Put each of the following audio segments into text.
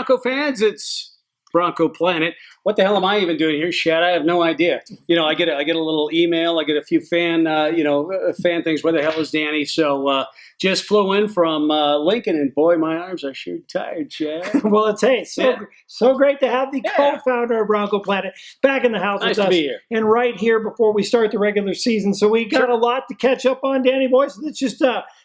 Bronco fans. It's Bronco Planet. What the hell am I even doing here, Shad? I have no idea. I get a little email. I get a few fan things. Where the hell is Danny? So just flew in from Lincoln, and boy, my arms are sure tired, Shad. Well, it's so great to have the co-founder of Bronco Planet back in the house Nice with us. to be here. And right here before we start the regular season. So we got a lot to catch up on, Danny boy. So let's just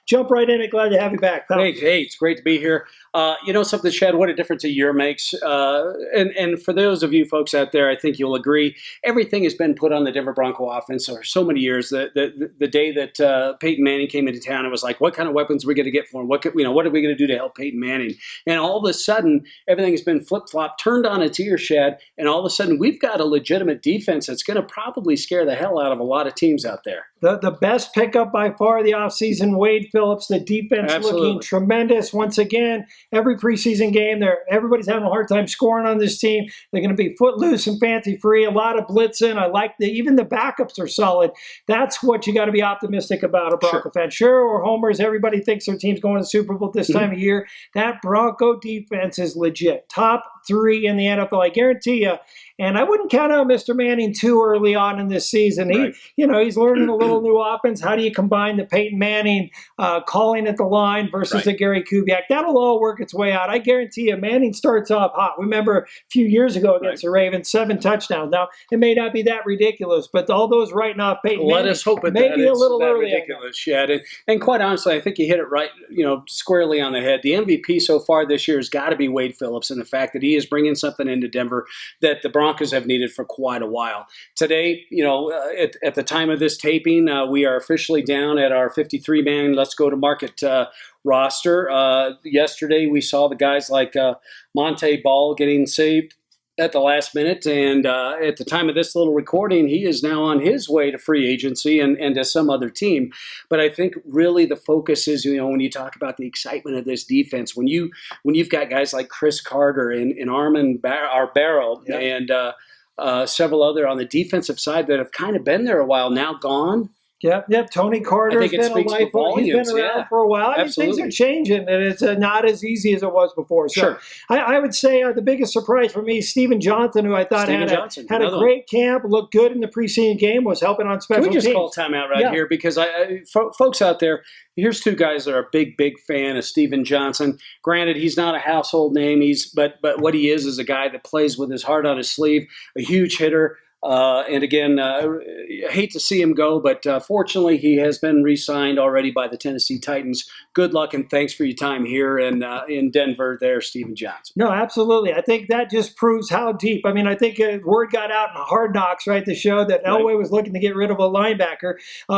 jump right in. Glad to have you back, pal. Hey, it's great to be here. Something, Shad, what a difference a year makes. And for those of you folks out there, I think you'll agree, everything has been put on the Denver Bronco offense for so many years. The day that Peyton Manning came into town, it was like, what kind of weapons are we going to get for him? What are we going to do to help Peyton Manning? And all of a sudden, everything has been flip-flopped, turned on its ear, Shad, and all of a sudden, we've got a legitimate defense that's going to probably scare the hell out of a lot of teams out there. The best pickup by far of the offseason, Wade Phillips. The defense looking tremendous once again. Every preseason game, everybody's having a hard time scoring on this team. They're going to be footloose and fancy-free. A lot of blitzing. I like even the backups are solid. That's what you got to be optimistic about a Bronco fan. Sure, we're homers. Everybody thinks their team's going to the Super Bowl this time of year. That Bronco defense is legit. Top 3 in the NFL. I guarantee you. And I wouldn't count out Mr. Manning too early on in this season. Right. He's learning a little new offense. How do you combine the Peyton Manning calling at the line versus the Gary Kubiak? That'll all work its way out. I guarantee you, Manning starts off hot. Remember a few years ago against the Ravens, 7 touchdowns. Now, it may not be that ridiculous, but all those writing off Peyton Manning, let us hope it maybe a little early. Ridiculous, Shad. And quite honestly, I think you hit it right, squarely on the head. The MVP so far this year has got to be Wade Phillips, and the fact that he is bringing something into Denver that the Broncos have needed for quite a while. Today, at the time of this taping, we are officially down at our 53-man Let's Go to Market roster. Yesterday, we saw the guys like Monte Ball getting saved at the last minute, and at the time of this little recording, he is now on his way to free agency and to some other team. But I think really the focus is, when you talk about the excitement of this defense, when you've got guys like Chris Carter and Armin Barrow and several other on the defensive side that have kind of been there a while now, gone. Yep. Tony Carter's been a lifer. He's been around for a while. I mean, things are changing, and it's not as easy as it was before. So I would say the biggest surprise for me, Stephen Johnson, who I thought had a great camp, looked good in the preseason game, was helping on special teams. Can we just call timeout here? Because folks out there, here's 2 guys that are a big fan of Stephen Johnson. Granted, he's not a household name, but what he is a guy that plays with his heart on his sleeve, a huge hitter. And again, I hate to see him go, but fortunately he has been re-signed already by the Tennessee Titans. Good luck and thanks for your time here in Denver there, Stephen Johnson. No, absolutely. I think that just proves how deep. I mean, I think word got out in Hard Knocks, right, to show that Elway was looking to get rid of a linebacker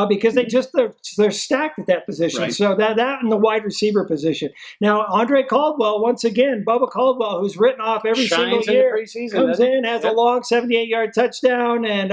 because they're stacked at that position. Right. So that and the wide receiver position. Now, Andre Caldwell, once again, Bubba Caldwell, who's written off every single year, comes in, has a long 78-yard touchdown. And,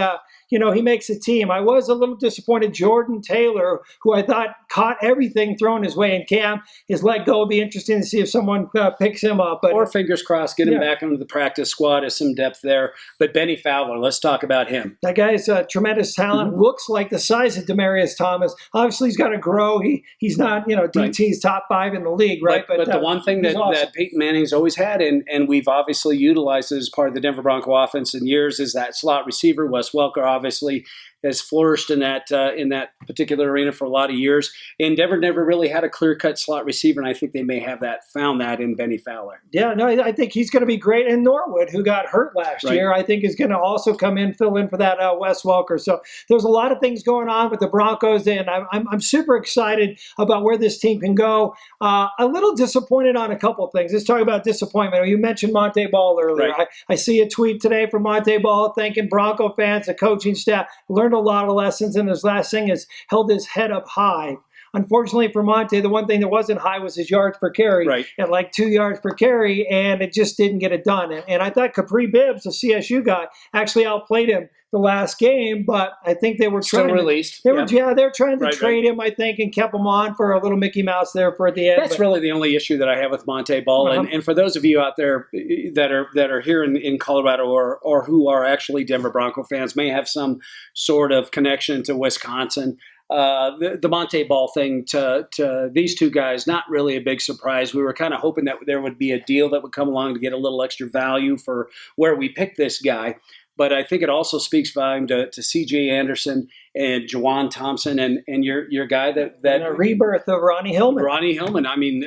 he makes a team. I was a little disappointed. Jordan Taylor, who I thought caught everything thrown his way in camp, his let go. Will be interesting to see if someone picks him up. Or fingers crossed, get him back into the practice squad as some depth there. But Benny Fowler, let's talk about him. That guy's tremendous talent. Looks like the size of Demaryius Thomas. Obviously, he's got to grow. He's not, DT's top 5 in the league, right? But the one thing that Peyton Manning's always had, and we've obviously utilized as part of the Denver Bronco offense in years, is that slot receiver. Wes Welker obviously has flourished in that particular arena for a lot of years. And Denver never really had a clear-cut slot receiver, and I think they may have found that in Benny Fowler. Yeah, no, I think he's going to be great. And Norwood, who got hurt last year, I think is going to also fill in for that Wes Welker. So there's a lot of things going on with the Broncos, and I'm super excited about where this team can go. A little disappointed on a couple of things. Let's talk about disappointment. You mentioned Monte Ball earlier. Right. I see a tweet today from Monte Ball thanking Bronco fans, the coaching staff, learned a lot of lessons, and his last thing is held his head up high. Unfortunately for Monte, the one thing that wasn't high was his yards per carry at like 2 yards per carry, and it just didn't get it done. And I thought Capri Bibbs, the CSU guy, actually outplayed him the last game, but I think they were trying released. They were trying to trade him, I think, and kept him on for a little Mickey Mouse there for the end. That's really the only issue that I have with Monte Ball. And for those of you out there that are here in Colorado or who are actually Denver Bronco fans, may have some sort of connection to Wisconsin. the Monte Ball thing to these two guys, not really a big surprise. We were kind of hoping that there would be a deal that would come along to get a little extra value for where we picked this guy. But I think it also speaks volume to C.J. Anderson and Juwan Thompson and your guy that and a rebirth of Ronnie Hillman. Ronnie Hillman. I mean,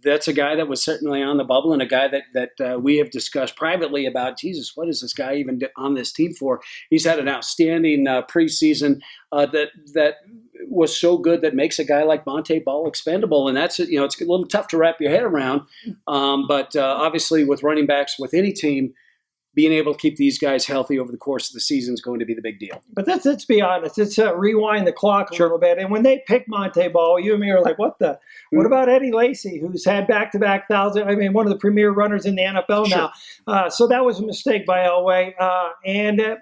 that's a guy that was certainly on the bubble and a guy that we have discussed privately about, Jesus, what is this guy even on this team for? He's had an outstanding preseason that was so good that makes a guy like Monte Ball expendable. And that's, it's a little tough to wrap your head around. But obviously with running backs with any team, being able to keep these guys healthy over the course of the season is going to be the big deal. But let's be honest. Let's rewind the clock a little bit. And when they picked Monte Ball, you and me are like, what about Eddie Lacy, who's had back-to-back 1,000? I mean, one of the premier runners in the NFL now. So that was a mistake by Elway.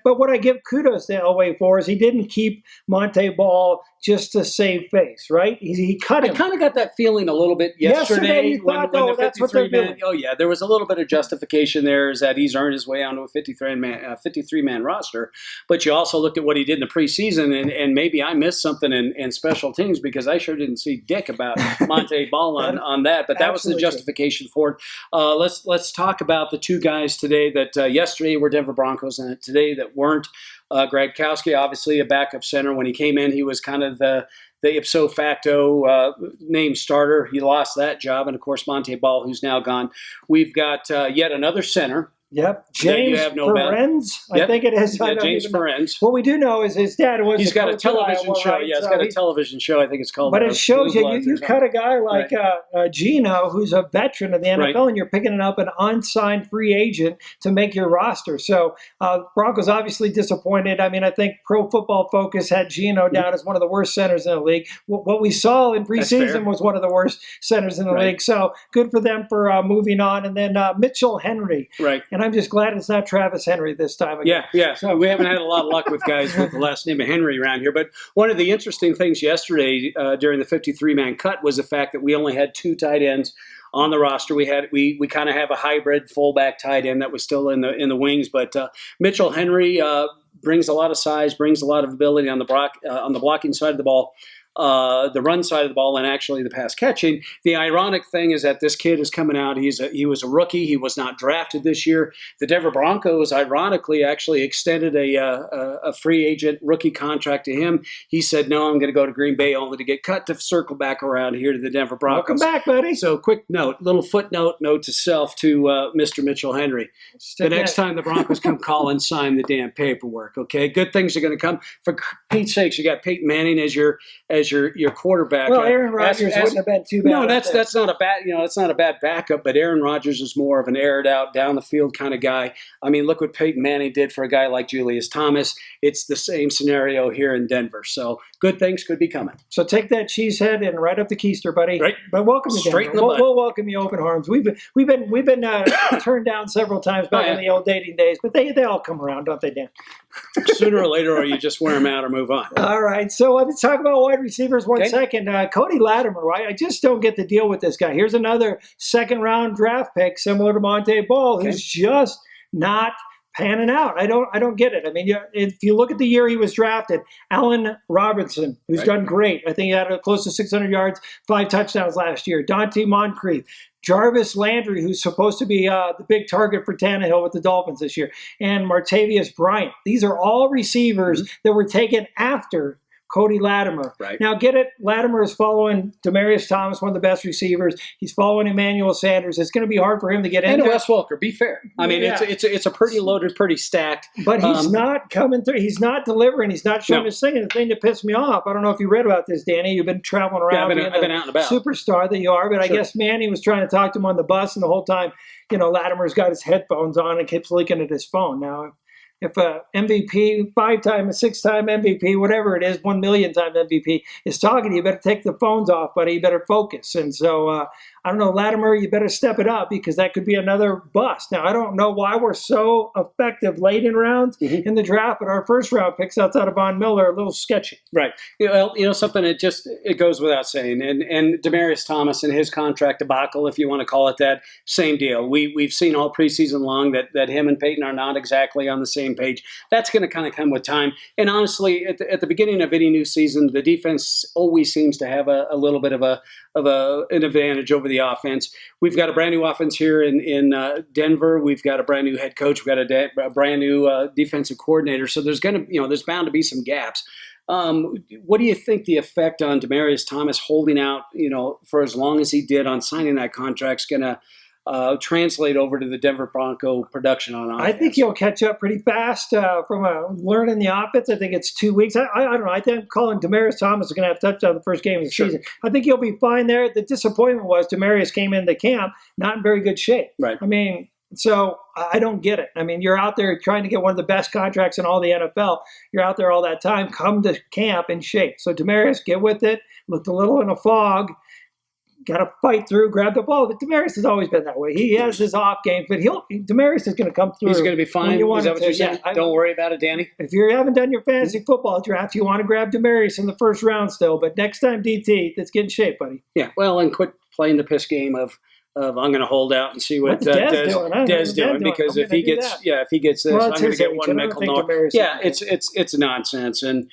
But what I give kudos to Elway for is he didn't keep Monte Ball just to save face, right? He cut him. I kind of got that feeling a little bit yesterday when the 53-man. Oh, yeah, there was a little bit of justification there is that he's earned his way onto a 53-man roster. But you also looked at what he did in the preseason, and maybe I missed something in special teams because I sure didn't see dick about Monte Ball on that. But that was the justification for it. Let's talk about the two guys today that yesterday were Denver Broncos and today that weren't. Gradkowski, obviously a backup center. When he came in, he was kind of the ipso facto named starter. He lost that job. And, of course, Monte Ball, who's now gone. We've got yet another center. Yep, James Ferenz, I think it is. Yeah, James Ferenz. What we do know is his dad was. He's got a television show. Right? Yeah, he's got a television show. I think it's called. But it shows you cut a guy like Gino, who's a veteran of the NFL, and you're picking up an unsigned free agent to make your roster. So Broncos obviously disappointed. I mean, I think Pro Football Focus had Gino down as one of the worst centers in the league. What we saw in preseason was one of the worst centers in the league. So good for them for moving on. And then Mitchell Henry. Right. And I'm just glad it's not Travis Henry this time again. Yeah. So we haven't had a lot of luck with guys with the last name of Henry around here. But one of the interesting things yesterday during the 53-man cut was the fact that we only had two tight ends on the roster. We kind of have a hybrid fullback tight end that was still in the wings. But Mitchell Henry brings a lot of size, brings a lot of ability on the blocking side of the ball. The run side of the ball and actually the pass catching. The ironic thing is that this kid is coming out. He was a rookie. He was not drafted this year. The Denver Broncos, ironically, actually extended a free agent rookie contract to him. He said, no, I'm going to go to Green Bay only to get cut to circle back around here to the Denver Broncos. Welcome back, buddy. So quick note to self to Mr. Mitchell Henry. The next time the Broncos come call and sign the damn paperwork, okay? Good things are going to come. For Pete's sakes, you got Peyton Manning as your quarterback. Well, Aaron Rodgers wouldn't have been too bad. No, that's not a bad that's not a bad backup. But Aaron Rodgers is more of an aired out, down the field kind of guy. I mean, look what Peyton Manning did for a guy like Julius Thomas. It's the same scenario here in Denver. So good things could be coming. So take that cheesehead and right up the keister, buddy. Right. But welcome to Straight Denver. We'll welcome you open arms. We've been turned down several times back in the old dating days, but they all come around, don't they, Dan? Sooner or later, or you just wear them out or move on. All right. So let's talk about wide receivers one second. Cody Latimer, right? I just don't get the deal with this guy. Here's another second-round draft pick similar to Monte Ball who's just not panning out. I don't get it. I mean, if you look at the year he was drafted, Allen Robinson, who's done great. I think he had close to 600 yards, 5 touchdowns last year. Dante Moncrief. Jarvis Landry, who's supposed to be the big target for Tannehill with the Dolphins this year, and Martavius Bryant. These are all receivers that were taken after Cody Latimer. Right. Now, get it, Latimer is following Demaryius Thomas, one of the best receivers. He's following Emmanuel Sanders. It's going to be hard for him to get in there. And Wes Welker, be fair. I mean, it's a pretty loaded, pretty stacked. But he's not coming through. He's not delivering. He's not showing his thing. And the thing that pissed me off, I don't know if you read about this, Danny. You've been traveling around. Yeah, I've been out and about. Superstar that you are. But I guess Manny was trying to talk to him on the bus, and the whole time, Latimer's got his headphones on and keeps looking at his phone. Now, if a MVP, 5-time, a 6-time MVP, whatever it is, 1 million time MVP is talking to you, better take the phones off, buddy. You better focus. And so, I don't know, Latimer, you better step it up because that could be another bust. Now, I don't know why we're so effective late in rounds in the draft, but our first round picks outside of Von Miller are a little sketchy. Right. Well, something it goes without saying. And Demaryius Thomas and his contract debacle, if you want to call it that, same deal. We've seen all preseason long that him and Peyton are not exactly on the same same page. That's going to kind of come with time. And honestly, at the beginning of any new season, the defense always seems to have a little bit of an advantage over the offense. We've got a brand new offense here in Denver. We've got a brand new head coach. We've got a brand new defensive coordinator. So there's there's bound to be some gaps. What do you think the effect on Demaryius Thomas holding out, for as long as he did on signing that contract is going to translate over to the Denver Bronco production on offense? I think he'll catch up pretty fast from learning the offense. I think it's 2 weeks. I don't know. I think calling Demaryius Thomas is going to have touchdown the first game of the season. I think he'll be fine there. The disappointment was Demaryius came into camp not in very good shape. Right. I mean, so I don't get it. I mean, you're out there trying to get one of the best contracts in all the NFL. You're out there all that time. Come to camp in shape. So Demaryius, get with it. Looked a little in a fog. Got to fight through, grab the ball. But Demaryius has always been that way. He has his off games, but Demaryius is going to come through. He's going to be fine. Is that what you're saying? Yeah, don't worry about it, Danny. If you haven't done your fantasy football draft, you want to grab Demaryius in the first round still. But next time, DT, let's get in shape, buddy. Yeah, well, and quit playing the piss game of I'm going to hold out and see what Dez doing, because if he gets this, I'm going to get one nickel north. Yeah, it's nonsense, and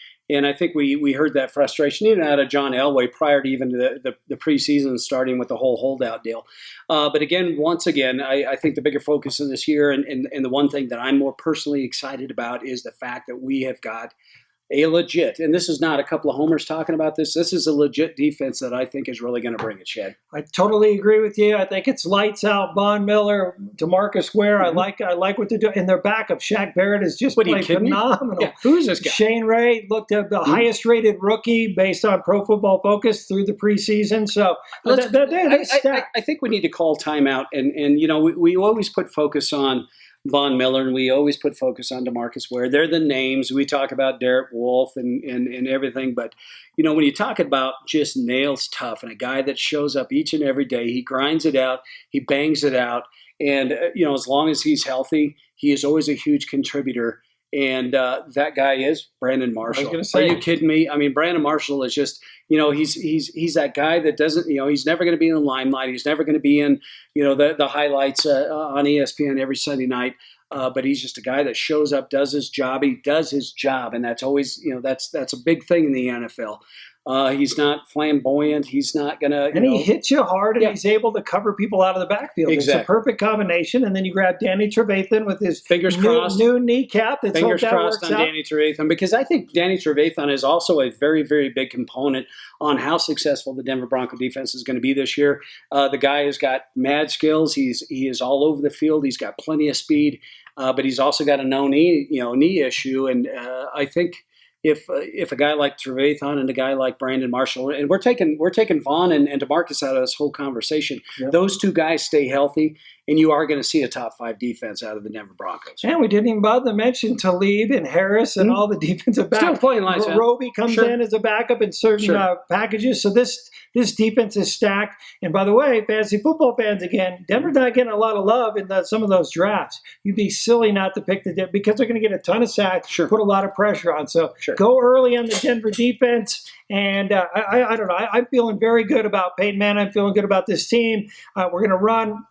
I think we heard that frustration even out of John Elway prior to even the preseason starting with the whole holdout deal. But again, once again, I think the bigger focus of this year and the one thing that I'm more personally excited about is the fact that we have got a legit, and this is not a couple of homers talking about this. This is a legit defense that I think is really going to bring it, Shed. I totally agree with you. I think it's lights out. Von Miller, DeMarcus Ware. Mm-hmm. I like what they're doing. And their backup, Shaq Barrett, is just phenomenal. Yeah. Who is this guy? Shane Ray looked at the highest rated rookie based on Pro Football Focus through the preseason. So I think we need to call timeout, and we always put focus on Von Miller, and we always put focus on DeMarcus Ware. They're the names. We talk about Derek Wolfe and everything, but when you talk about just nails tough and a guy that shows up each and every day, he grinds it out, he bangs it out, and as long as he's healthy, he is always a huge contributor. And that guy is Brandon Marshall. Are you kidding me? I mean, Brandon Marshall is just, he's that guy that doesn't, he's never going to be in the limelight. He's never going to be in, the highlights on ESPN every Sunday night. But he's just a guy that shows up, does his job. He does his job, and that's always, that's a big thing in the NFL. He's not flamboyant. He's not going to. And he hits you hard, and he's able to cover people out of the backfield. Exactly. It's a perfect combination. And then you grab Danny Trevathan with his new kneecap. Fingers crossed on Danny Trevathan, because I think Danny Trevathan is also a very, very big component on how successful the Denver Bronco defense is going to be this year. The guy has got mad skills. He is all over the field. He's got plenty of speed, but he's also got a knee issue, and I think. If a guy like Trevathan and a guy like Brandon Marshall, and we're taking Vaughn and DeMarcus out of this whole conversation, those two guys stay healthy, and you are going to see a top 5 defense out of the Denver Broncos. And we didn't even bother to mention Talib and Harris and all the defensive backs. Still playing lights out. Roby comes in as a backup in certain packages. So this defense is stacked. And by the way, fantasy football fans, again, Denver's not getting a lot of love in some of those drafts. You'd be silly not to pick because they're going to get a ton of sacks, put a lot of pressure on. So go early on the Denver defense. And I don't know. I'm feeling very good about Peyton Manning. I'm feeling good about this team. We're going to run.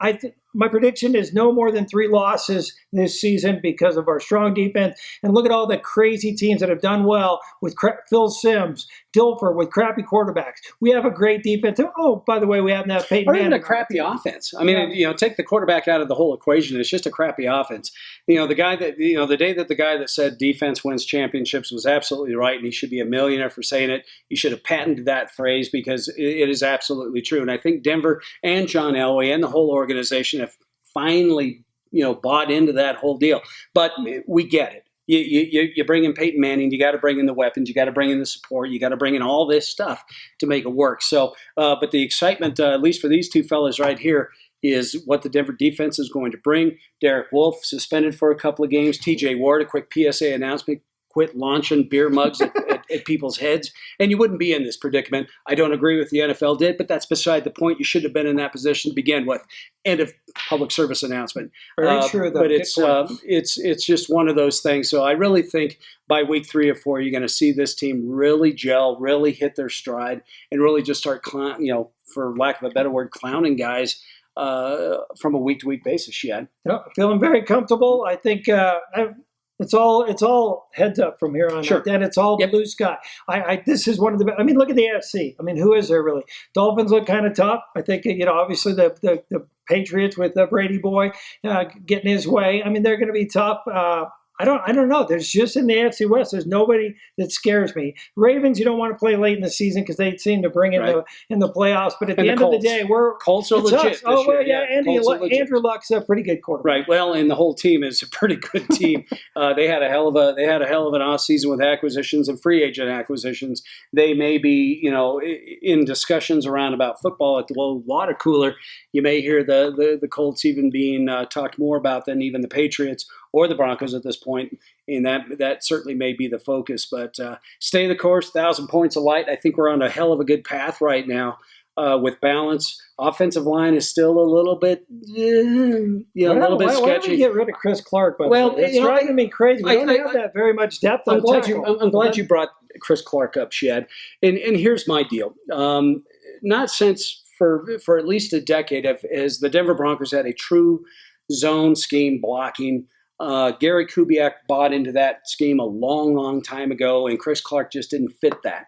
My prediction is no more than 3 losses this season because of our strong defense. And look at all the crazy teams that have done well with Phil Simms, Dilfer with crappy quarterbacks. We have a great defense. Oh, by the way, we haven't had Peyton Manning. Or even a crappy offense. I mean, take the quarterback out of the whole equation. It's just a crappy offense. The guy that the day that the guy that said defense wins championships was absolutely right, and he should be a millionaire for saying it. You should have patented that phrase because it is absolutely true. And I think Denver and John Elway and the whole organization have finally, bought into that whole deal. But we get it. You bring in Peyton Manning, you got to bring in the weapons, you got to bring in the support, you got to bring in all this stuff to make it work. So, but the excitement, at least for these two fellas right here, is what the Denver defense is going to bring. Derek Wolfe suspended for a couple of games. TJ Ward, a quick PSA announcement. Quit launching beer mugs at people's heads, and you wouldn't be in this predicament. I don't agree with the NFL did, but that's beside the point. You should have been in that position to begin with. End of public service announcement. Very true, though. But it's just one of those things. So I really think by week 3 or 4, you're going to see this team really gel, really hit their stride, and really just start, for lack of a better word, clowning guys from a week-to-week basis. Shad. Feeling very comfortable. I think It's all heads up from here on Sure. out. Then it's all blue sky. This is one of the. I mean, look at the AFC. I mean, who is there really? Dolphins look kind of tough. I think obviously the Patriots with Brady Boy getting his way. I mean, they're going to be tough. I don't know. There's just in the AFC West, there's nobody that scares me. Ravens, you don't want to play late in the season because they seem to bring in the playoffs. But at the end of the day, Colts are legit. Oh well, yeah. Andrew Luck's a pretty good quarterback. Right. Well, and the whole team is a pretty good team. They had a hell of an off season with acquisitions and free agent acquisitions. They may be in discussions around about football at the water cooler. You may hear the Colts even being talked more about than even the Patriots or the Broncos at this point, and that certainly may be the focus. But stay the course, 1,000 points of light. I think we're on a hell of a good path right now with balance. Offensive line is still a little bit, sketchy. Why don't we get rid of Chris Clark? It's driving me crazy. We don't have that very much depth. I'm glad you brought Chris Clark up, Shad. And here's my deal. Not since for at least a decade as the Denver Broncos had a true zone scheme blocking. Gary Kubiak bought into that scheme a long, long time ago, and Chris Clark just didn't fit that.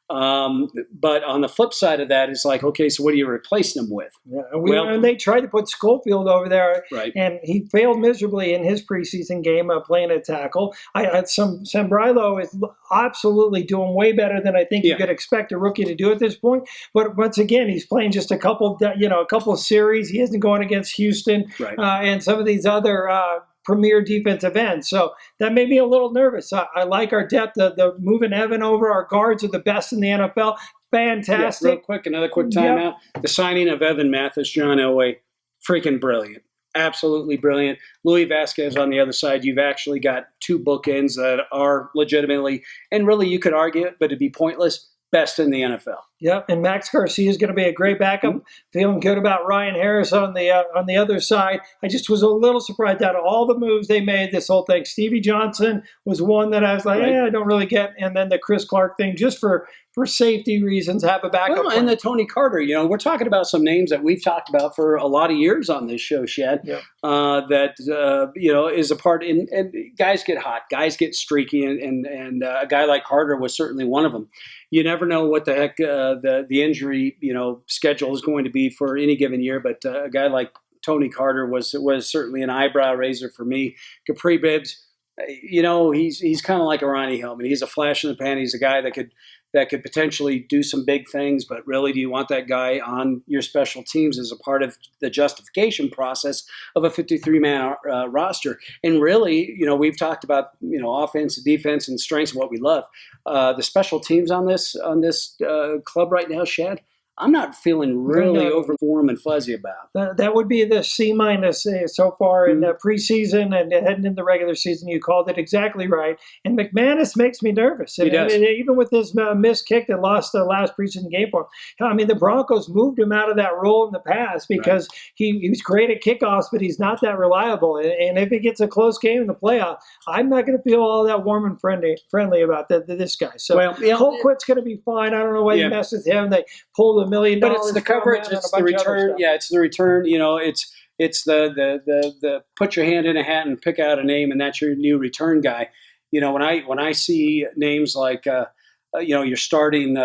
But on the flip side of that, it's like, okay, so what are you replacing him with? Yeah, and they tried to put Schofield over there, right, and he failed miserably in his preseason game playing a tackle. Sambrilo is absolutely doing way better than I think you could expect a rookie to do at this point. But once again, he's playing just a couple of series. He isn't going against Houston and some of these other premier defensive ends. So that made me a little nervous. I like our depth. The moving Evan over, our guards are the best in the NFL. Fantastic. Real quick, another quick timeout. The signing of Evan Mathis, John Elway, freaking brilliant. Absolutely brilliant. Louis Vasquez on the other side. You've actually got two bookends that are legitimately, and really you could argue it, but it'd be pointless, best in the NFL. Yep, and Max Garcia is going to be a great backup. Mm-hmm. Feeling good about Ryan Harris on the other side. I just was a little surprised out of all the moves they made. This whole thing, Stevie Johnson was one that I was like, I don't really get. And then the Chris Clark thing, just for safety reasons, have a backup. Well, and the Tony Carter. We're talking about some names that we've talked about for a lot of years on this show, Shad. Yep. Is a part. And guys get hot, guys get streaky, and a guy like Carter was certainly one of them. You never know what the heck the injury schedule is going to be for any given year, but a guy like Tony Carter was certainly an eyebrow raiser for me. Capri Bibbs, he's kind of like a Ronnie Hillman. He's a flash in the pan. He's a guy that could potentially do some big things, but really, do you want that guy on your special teams as a part of the justification process of a 53-man roster? And really, we've talked about offense, defense, and strengths and what we love. The special teams on this club right now, Shad, I'm not feeling really over warm and fuzzy about. That would be the C- so far in the preseason and heading into the regular season. You called it exactly right. And McManus makes me nervous. He does. Even with this missed kick that lost the last preseason game for him. I mean, the Broncos moved him out of that role in the past because he was great at kickoffs, but he's not that reliable. And if it gets a close game in the playoff, I'm not going to feel all that warm and friendly about this guy. So Colquitt's going to be fine. I don't know why you messed with him. They pulled $1 million. But it's the coverage, it's the return. Yeah, it's the return. It's the put your hand in a hat and pick out a name, and that's your new return guy. When I see names like your starting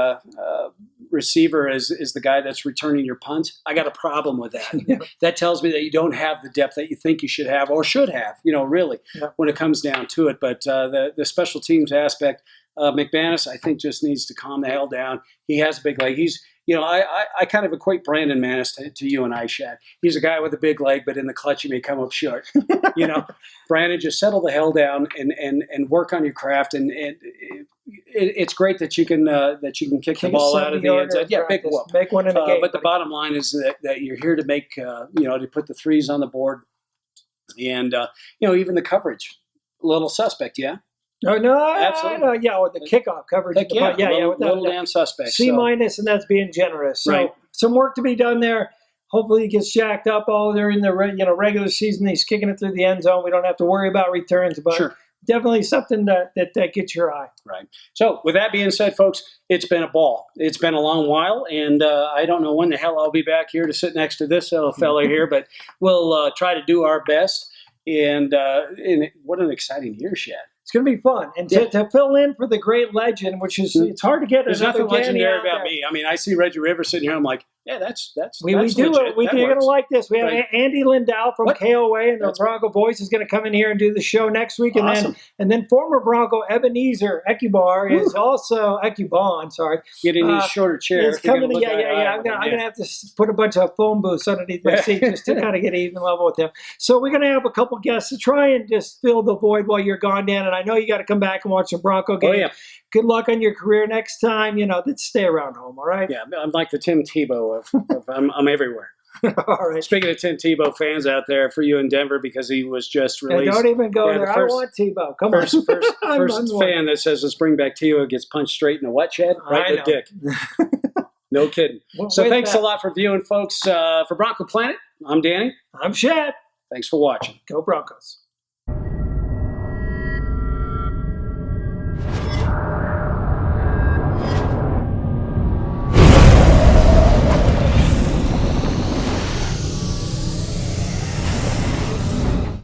receiver is the guy that's returning your punts, I got a problem with that. That tells me that you don't have the depth that you think you should have or should have. Really, when it comes down to it. But the special teams aspect, McManus, I think, just needs to calm the hell down. He has a big leg. I kind of equate Brandon Maness to you and I, Shad. He's a guy with a big leg, but in the clutch he may come up short. Brandon, just settle the hell down and work on your craft. And it's great that you can kick the ball out of the end zone. Yeah, big whoop. Make one in the game. But the bottom line is that you're here to make to put the threes on the board, and even the coverage, a little suspect, yeah. No, absolutely. No, yeah, with the kickoff coverage. Little damn suspect. C-, and that's being generous. So some work to be done there. Hopefully he gets jacked up all during the regular season. He's kicking it through the end zone. We don't have to worry about returns, but definitely something that gets your eye. Right. So with that being said, folks, it's been a ball. It's been a long while, and I don't know when the hell I'll be back here to sit next to this little fella here, but we'll try to do our best. And what an exciting year, Shad. It's going to be fun. And to fill in for the great legend, which is, it's hard to get. There's nothing legendary about me. I mean, I see Reggie Rivers sitting here. I'm like, yeah, we do. You're going to like this. We have Andy Lindell from KOA, and the Bronco Voice is going to come in here and do the show next week. And then former Bronco Ebenezer Ekubar is also Ekubon. Sorry, getting these shorter chairs. Coming to, I'm going to have to put a bunch of phone booths underneath my seat just to kind of get even level with him. So we're going to have a couple guests to try and just fill the void while you're gone, Dan. And I know you got to come back and watch the Bronco game. Oh, yeah. Good luck on your career next time. Let's stay around home, all right? Yeah, I'm like the Tim Tebow of I'm everywhere. All right. Speaking of Tim Tebow fans out there, for you in Denver, because he was just released. Don't even go there. I want Tebow. Come on. First fan that says let's bring back Tebow gets punched straight in the what, Chad? Right in the dick. No kidding. So thanks a lot for viewing, folks. For Bronco Planet, I'm Danny. I'm Shad. Thanks for watching. Go Broncos.